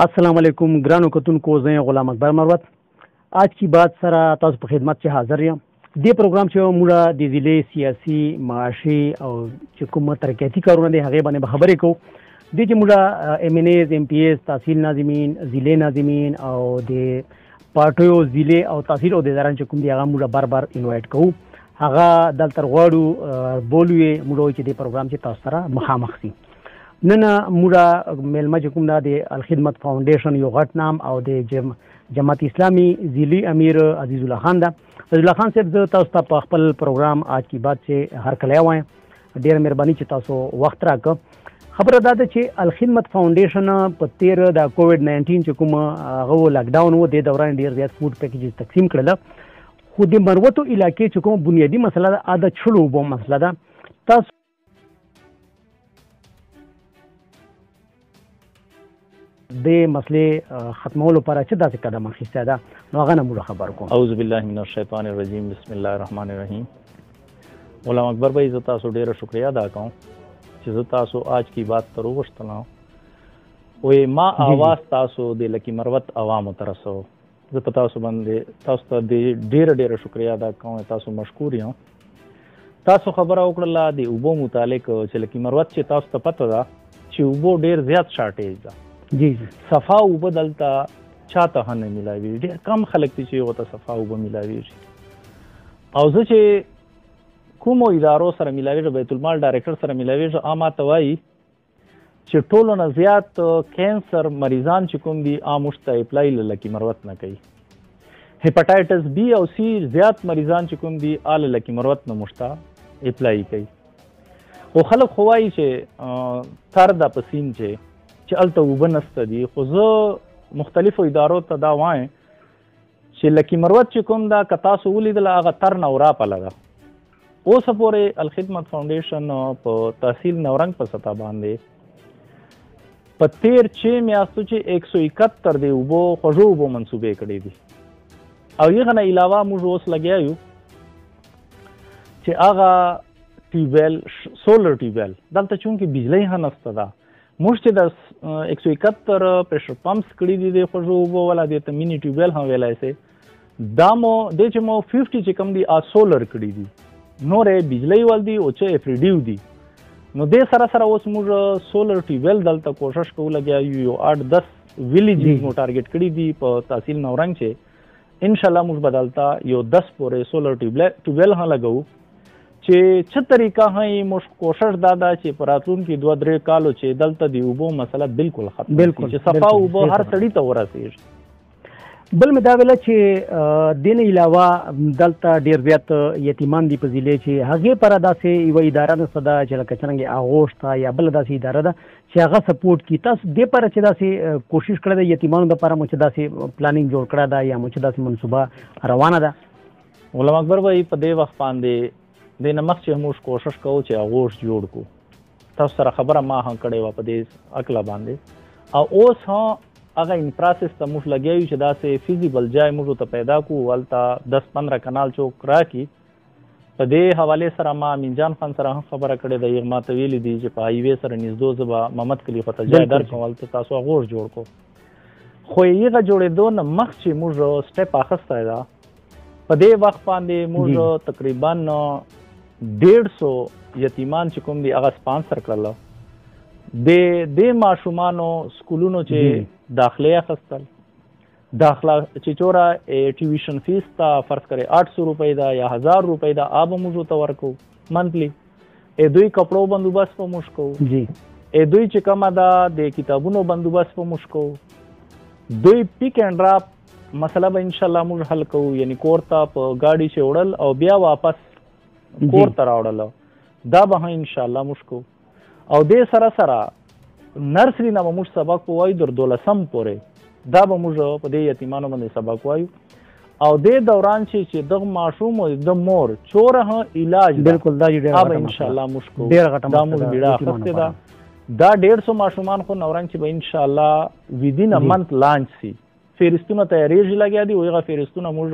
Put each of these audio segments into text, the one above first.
السلام علیکم ګرانو کتونکو، زه غلام اکبر مروت آج کی بات سره تاسو په خدمت کې حاضر یم. دې پروګرام چې موږ د ضلع سیاسي معاشي او چې کوم ترقیاتي کارونه دي هغې باندې به خبرې کوو. دې کې موږ ایم این ایز، ایم پی ایز، تحصیل ناظمین، ضلع ناظمین او د پارټیو ضلع او تحصیل عہدیداران چې کوم دي هغه موږ بار بار انوایټ کوو. هغه دلته غواړو بولو یې موږ وایو چې دې پروګرام چې تاسو سره مخامخ شي. نن موږ میلمه چې کوم دا د الخدمت فاونډیشن یو غټ نام او د جماعت اسلامی ضلعي امیر عزیزاللہ خان ده. عزیزاللہ خان صاحب، زه تاسو ته په خپل پروګرام آج کی بات چې هر کله وایم ډېره مهرباني چې تاسو وخت راکړه. خبره دا ده چې الخدمت فاونډیشن په تیر د کووډ 19 چې کوم هغه لاکډاون و د دوران ډېر زیات فوډ پیکیجز تقسیم کړل. خو د مروتو علاقې چې کوم بنیادي مسله ده د چړو اوبو مسله ده. تاسو د مسلې ختمولو لپاره چې داسې قدم اخیستی ده، نو هغه نه موږ خبر کوم. اعوذ بالله من الشیطان الرجیم، بسم الله الرحمن الرحیم. غلام اکبر بھائی، زه تاسو ډیره شکریہ ادا کوم چې زه تاسو آج کی بات ته راوغوښتلم. وایي ما آواز تاسو د لکي مروت عوامو ته رسو. زه په تاسو باندې تاسو ته ډیره شکریہ ادا کوم، تاسو مشکور یم. تاسو خبره وکړله د اوبو متعلق چې لکي مروت چې تاسو ته پته ده چې اوبو ډیر زیات شارټیج ده. جی صفا اوبه دلته چاته نه ملاوي، ډېر کم خلک دي چې هغو ته صفا اوبه ملاویږي. او زه چې کومو ادارو سره ملاویږم، بیت المال ډایرکټر سره ملاویږم، هغه ماته وایي چې ټولو نه زیات کینسر مریضان چې کوم دي موږ ته اپلای له لکي مروت نه کوي. هیپاټایټس بی او سی زیات مریضان چې کوم دي له لکي مروت نه موږ ته اپلای کوي. خو خلک خو وایي چې تر د پسین چې هلته اوبه نسته دي. خو زه مختلفو ادارو ته دا وایم چې لکي مروت چې کوم دا که تاسو ولیدله هغه تر نورا پله ده. اوسه پورې الخدمت فاونډیشن په تحصیل نورنګ په سطح باندې په تیر 6 میاشتو چې 171 د اوبو خوږو اوبو منصوبې کړې دي. او هغه نه علاوه موږ اوس لګیا یو چې هغه ټیوبویل، سولر ټیوبویل دلته چونکې بجلی هم نسته ده، موږ چې د 171 پریشر پمپس کړي دي د خوږو اوبو والا، دې ته مینی ټیوبویل هم ویلی سي. دا مو دې چې مو 50 چې کوم دي سولر کړي دي، نورې بجلی ول دي او چې افریډیو دي. نو دې سره سره اوس موږ سولر ټیوبویل دلته کوشش کوو لګیا یو 8-10 ویلیجز مو ټارګټ کړي دي په تحصیل نورنګ چې انشاءالله موږ به دلته یو 10 پورې سولر ټیوبویل هم لګوو چې څه طریقه هی موږ کوشش دا ده چې په راتلونکي 2-3 کالو چې دلته د اوبو مسله بالکل ختم شي، چې صفا اوبه هر سړي ته ورسېږي. بل مې دا ویله چې دې نه علاوه دلته ډېر زیات یتیمان دي په ضلع چې هغې پره داسې یوه اداره نشته ده چې لکه څرنګه آغوش ته یا بله داسې اداره ده چې هغه سپورټ کړي. تاسو دې پره چې داسې کوشش کړی ده یتیمانو دپاره مو چې داسې پلانینګ جوړ کړی ده یا مو چې داسې منصوبه روانه ده؟ غلام اکبر بھائی، په دې وخت باندې د نه مخکې موږ کوشش کوو چې آغوش جوړ کړو. تاسو سره خبره ما هم کړې وه په دې عقله باندې، او اوس هم هغه ان پروسس ته موږ لګیا یو چې داسې فیزیبل ځای موږ ته پیدا کړو، هلته 10-15 کنال چوک راکړي. په دې حوالې سره ما امین جان خان سره هم خبره کړې ده، هغه ماته ویلي دي چې په هایوې سره نږدې زه به محمد کلي خوا ته ځای درکړم، هلته تاسو آغوش جوړ کړو. خو هغه جوړېدو نه مخکې موږ سټپ اخیستی ده. په دې وخت باندې موږ تقریبا 150 یتیمان چې کوم دي هغه سپانسر کړل. د دې ماشومانو سکولونو چې داخله اخیستل، داخله چې چوره ټیویشن فیس ته فرض کړئ 800 روپۍ ده یا 1000 روپۍ ده، هغه به موږ ته ورکوو منتلی. دوی کپړو بندوبست به موږ کوو، دوی چې کومه ده د کتابونو بندوبست به موږ کوو. دوی پیک اینډ ډراپ مسله به انشاءالله موږ حل کوو، یعنی کور ته په ګاډي چې وړل او بیا واپس کور ته راوړل، دا به هم انشاءالله موږ کوو. او دې سره سره نرسري نه به موږ سبق ووایو در 12م پورې، دا به موږ په دې یتیمانو باندې سبق وایو. او دې دوران چې دغه ماشوم او د مور چوره علاج بالکل دا به انشاءالله موږ کوو. دا موږ بیړه اخیستې ده. دا 150 ماشومان خو نورنګ چې به انشاءالله ویدین ا منت لانچ سي. فهرستونه تیاریږي لګیا دي، هغه فهرستونه موږ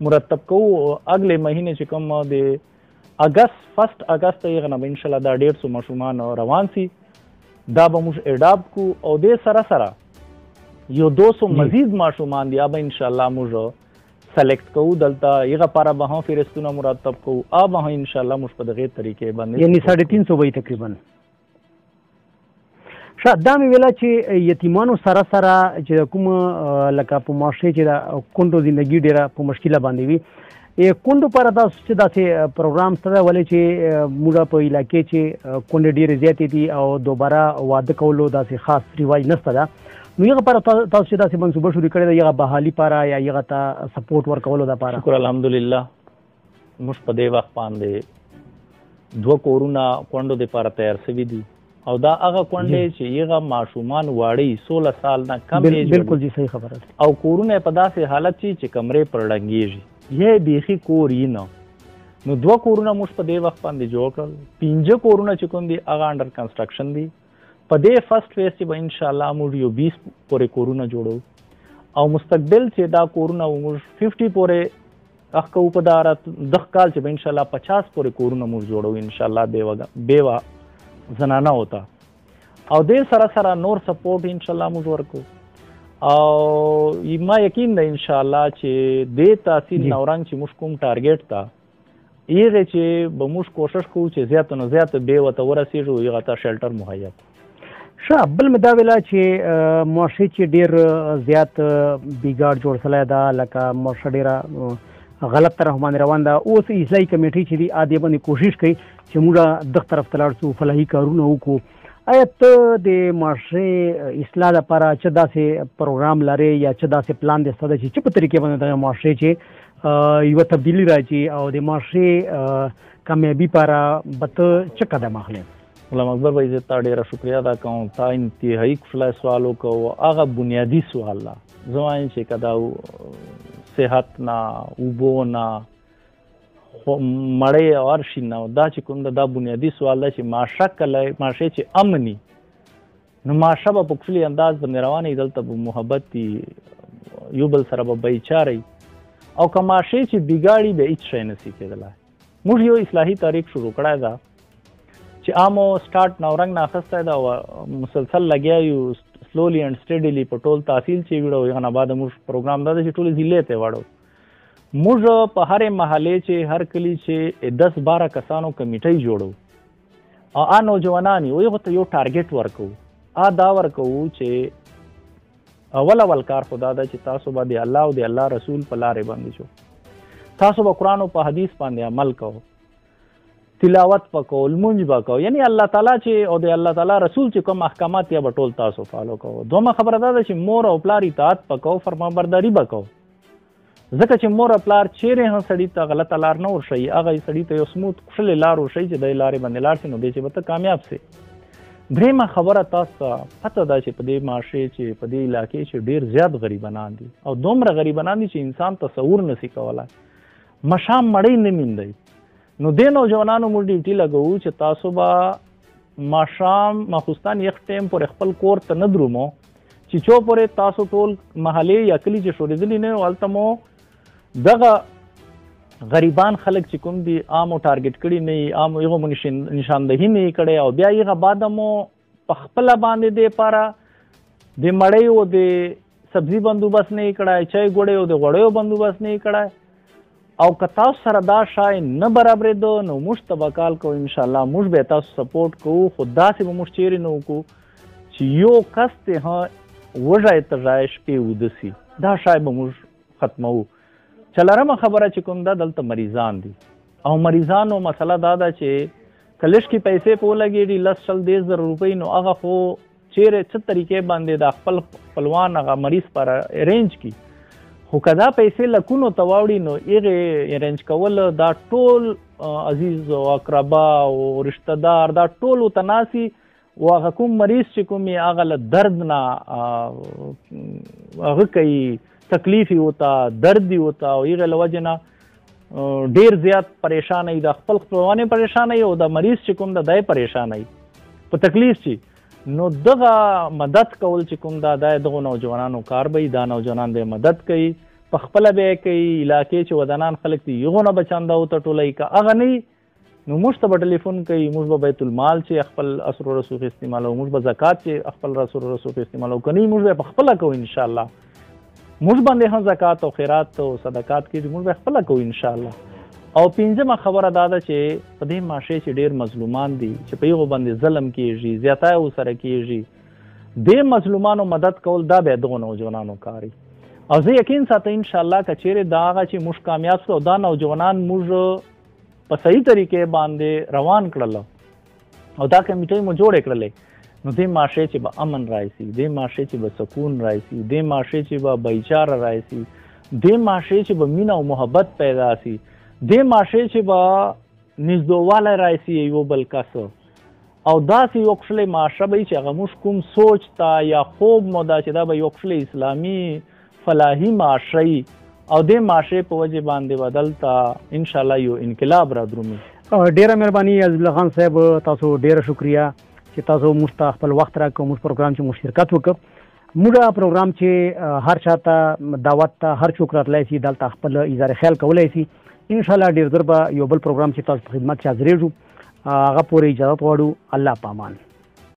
مرتب کوو. اگلے مهینه چې کوم د اگست 1 اگست یې غنه ان شاء الله دا 150 ماشومان روان سي. دا به موږ اډاپټ کو او د سره سره یو 200 مزید ماشومان دي اب ان شاء الله موږ سلیکټ کوو دلته یغه لپاره به هم فهرستونه مرتب کوو اب هم ان شاء الله موږ په دغه طریقې باندې یعنی 350 وي تقریبا. دا مې ویله چې یتیمانو سره سره چې کوم لکه په معاشره چې د کونډو زندګي ډېره په مشکله باندې وي کونډو لپاره تاسو چې داسې پروګرام شته ولې چې موږ په علاقې چې کونډې ډېرې زیاتې دي او دوباره واده کولو داسې خاص رواج نشته ده نو هغه لپاره تاسو چې داسې منصوبه شروع کړې ده هغه بحالي لپاره یا هغه ته سپورټ ورکولو دپاره؟ شکر الحمدلله موږ په دې وخت باندې 2 کورونه کونډو دپاره تیار شوي دي او دا هغه کونډې چې هغه ماشومان واړی 16 سال نه کم ایج بالکل جی صحیح خبره ده او کورونه په داسې حالت چې کمرې پر ډنګېږي یې بیخي کور یې نه نو 2 کورونه موږ په دې وخت باندې جوړ کړل 5 کورونه چې کوم دي هغه انډر کنسټرکشن دي په دې فرست فیز کې به ان شاء الله موږ یو 20 پورې کورونه جوړو او مستقبل چې دا کورونه موږ 50 پورې اخکو په دارت د کال چې به ان شاء الله 50 پورې کورونه موږ جوړو ان شاء الله بیوا زنانه ہوتا او دې سره سره نور سپورټ ان شاء الله موږ ورکو او ما یقین ده ان شاء الله چې دې تحصیل نورنګ چې موږ کوم ټارګټ تا یغه چې به موږ کوشش کوو چې زیات نه زیات به وته ورسېږو یغه ته شیلټر مهیا ښه بل مې دا ویله چې معاشره چې ډېر زیات بیګاړ جوړ سلی ده لکه معاشره ډېره غلط طرف باندې روان ده اوس اصلاحي کمیټې چې دي دې باندې کوشش کوي چې موږ دغه طرف ته لاړ شو فلاحي کارونه وکړو آیا ته د معاشرې اصلاح لپاره چې داسې پروګرام لرې یا چې داسې پلان دې سته چې په طریقې باندې دغه معاشرې چې یوه تبدیلي راځي او د معاشرې کامیابي لپاره به ته څه قدم اخلې؟ غلام اکبر بھائی زه تا ډېره شکریه ادا کوم تا انتهایی کوشلی سوال وکړو هغه بنیادي سوال ده زه وایم چې که دا صحت نه اوبو نه مړی او هر شي نه دا چې کوم دا بنیادي سوال ده چې معاشره چې امني نو معاشره به په کفلي انداز باندې روانې دلته به محبت دي یو بل سره به بایچارئ او که معاشره چې بګاړي به هېڅ شی نشي کېدلی موږ یو اصلاحي تاریخ شروع کړی ده چې عامو سټارټ نورنګ نه اخیستی ده او مسلسل لګیا یو سلولی اینڈ سټډیلی په ټول تحصیل چې ویړو هغه نه بعد موږ پروګرام دا ده چې ټولې ضلعې ته واړو موږ په هرې محلې چې هر کلي چې 10-12 کسانو کمیټۍ جوړو او نوجوانان یو هغو ته یو ټارګټ ورکوو دا ورکوو چې اول کار خو دا ده چې تاسو به د الله او د الله رسول په لارې باندې شو تاسو به قرآن او په حدیث باندې عمل کوو تلاوت پکو لمونځ وکاو یعنی الله تعالی چې او د الله تعالی رسول چې کوم احکامات یا به ټول تاسو فالو کوو دومره خبره ده چې مور او پلار اطاعت پکو فرمانبرداري وکاو ځکه چې مور او پلار چیرې هم سړي ته غلطه لار نه ورشي هغه سړي ته یو سموت کوشلې لار ورشي چې د لارې باندې لاړ شي نو دی چې به ته کامیاب سي درېیمه خبره تاسو پته ده چې په دې معاشرې چې په دې علاقې چې ډېر زیات غریبانان دي او دومره غریبانان دي چې انسان تصور نشي کولی مشام مړی نه میندئ نو دې نوجوانانو موږ ډیوټي لګوو چې تاسو به ماښام ماخوستان یخ ټایم پورې خپل کور ته نه درومو چې څو پورې تاسو ټول محلې یا کلي چې شورېدلي نه یو هلته مو دغه غریبان خلک چې کوم دي عامو ټارګټ کړي نه وي عامو هغو مو نشاندهي نه یې کړی او بیا هغه بعده مو په خپله باندې دې لپاره د مړیو د سبزي بندوبست نه یې کړی چای ګوړیو د غوړیو بندوبست نه یې کړی او که تاسو سره دا شای نه برابرېدو نو موږ ته به کال کوو انشاءالله موږ به تاسو سپورټ کوو خو داسې به موږ چیرې نه وکړو چې یو کس ته وږی تږی شپې وده سي دا شای به موږ ختموو څلرمه خبره چې کوم ده دلته مریضان دي او مریضانو مسله دا ده چې که لږ کې پیسې په ولګېږي 10-10 روپۍ نو هغه خو چیرې څه طریقې باندې د خپل خپلوان هغه مریض پر ارینج کړي خو که دا پیسې لکونو ته واوړي نو هغې ارینج کول دا ټول عزیز او اقربا او رشته دار دا ټول ورته ناسي او هغه کوم مریض چې کوم یې هغه له درد نه هغه کوي تکلیف یې ورته درد یې ورته او هغې له وجې نه ډېر زیات پریشانه وي د خپل خپلوان یې پریشانه وي او د مریض چې کوم ده دا یې پریشانه وي په تکلیف چې نو دغه مدد کول چې کوم دا دغه نوجوانانو کار به دا نوجوانان به مدد کوي په خپله به یې کوي علاقې چې ودانان خلک دي هغو نه به چنده وته ټولوي که هغه نه نو موږ ته به ټلیفون کوي، موږ به بیت المال چې خپل اثر و رسوخ استعمالو، موږ به زکات چې خپل اثر و رسوخ استعمالو، کني موږ به خپل کوو ان شاء الله. موږ باندې هم زکات او خیرات او صدقات کې موږ به خپل کوو ان شاء الله. او پنځمه خبره دا ده چې په دې معاشره کې ډېر مظلومان دي چې په یو باندې ظلم کیږي، زیاتای او سره کیږي. د مظلومانو مدد کول دا به دغه نوجوانانو کاری. او زه یقین ساتم ان شاء الله کچېره دا هغه چې موږ کامیاب شو، دا نوجوانان موږ په صحیح طریقې باندې روان کړل او دا کمیټې مو جوړ کړلې، نو دې معاشره چې به امن راشي، دې معاشره چې به سکون راشي، دې معاشره چې به بایچاره راشي، دې معاشره چې به مینه او محبت پیدا شي، دې معاشره چې به نږدېوالی راشي یو بل کس. او داسې یو کښلی معاشره به چې هغه موږ کوم سوچ ته یا خوب مو دا چې دا به یو کښلی اسلامي فلاحي معاشره او د معاشره په وجه باندې بدلته ان شاء الله یو انقلاب را درومي. ډیره مهرباني عزیزالله خان صاحب، تاسو ډیره شکریا چې تاسو موږ ته خپل وخت راکړو، موږ پروګرام چې موږ شرکت وکړو. موږ پروګرام چې هر چاته دعوت ته هر څوک راتلی شي، دلته خپل اظهار خیال کولی شي. ان شاء الله ډیر زر به یو بل پروګرام چې تاسو په خدمت کې حاضرېږو، هغه پورې اجازه غواړو. الله پامان.